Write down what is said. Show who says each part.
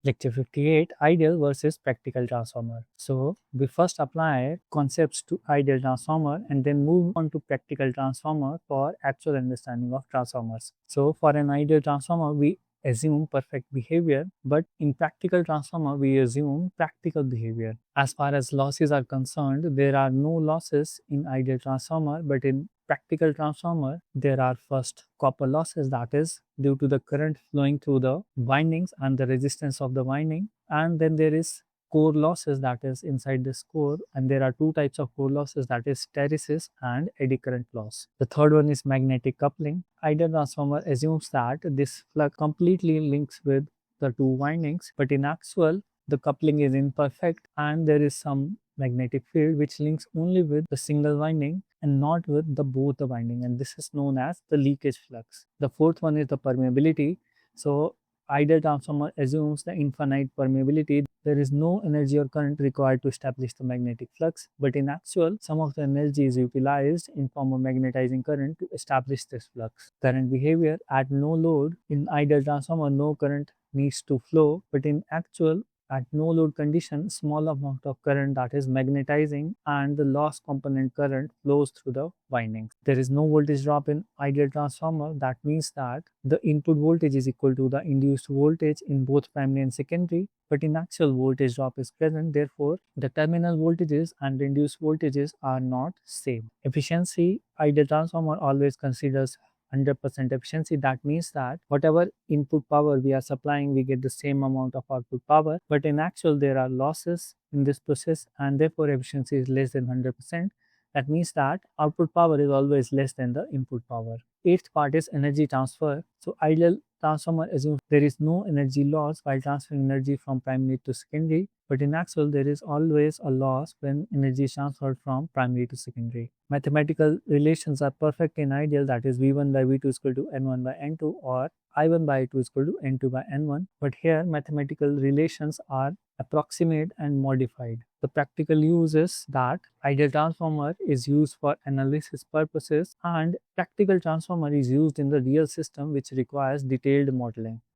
Speaker 1: Lecture 58, Ideal versus Practical Transformer. So we first apply concepts to ideal transformer and then move on to practical transformer for actual understanding of transformers. So for an ideal transformer, we assume perfect behavior, but in practical transformer, we assume practical behavior. As far as losses are concerned, there are no losses in ideal transformer, but in practical transformer, there are first copper losses, that is due to the current flowing through the windings and the resistance of the winding, and then there is core losses, that is inside this core, and there are two types of core losses, that is hysteresis and eddy current loss. The third one is magnetic coupling. Ideal transformer assumes that this flux completely links with the two windings, but in actual the coupling is imperfect and there is some magnetic field which links only with the single winding and not with the both the winding, and this is known as the leakage flux. The fourth one is the permeability. So ideal transformer assumes the infinite permeability. There is no energy or current required to establish the magnetic flux, but in actual some of the energy is utilized in form of magnetizing current to establish this flux. Current behavior: at no load in ideal transformer no current needs to flow, but in actual at no load condition, small amount of current, that is magnetizing, and the loss component current flows through the windings. There is no voltage drop in ideal transformer. That means that the input voltage is equal to the induced voltage in both primary and secondary, but in actual voltage drop is present. Therefore, the terminal voltages and the induced voltages are not same. Efficiency: ideal transformer always considers 100% efficiency. That means that whatever input power we are supplying, we get the same amount of output power, but in actual there are losses in this process and therefore efficiency is less than 100%. That means that output power is always less than the input power. Eighth part is energy transfer. So ideal transformer assumes there is no energy loss while transferring energy from primary to secondary, but in actual there is always a loss when energy is transferred from primary to secondary. Mathematical relations are perfect in ideal, that is V1 by V2 is equal to N1 by N2 or I1 by I2 is equal to N2 by N1, but here mathematical relations are approximate and modified. The practical use is that ideal transformer is used for analysis purposes and practical transformer is used in the real system which requires detailed modeling.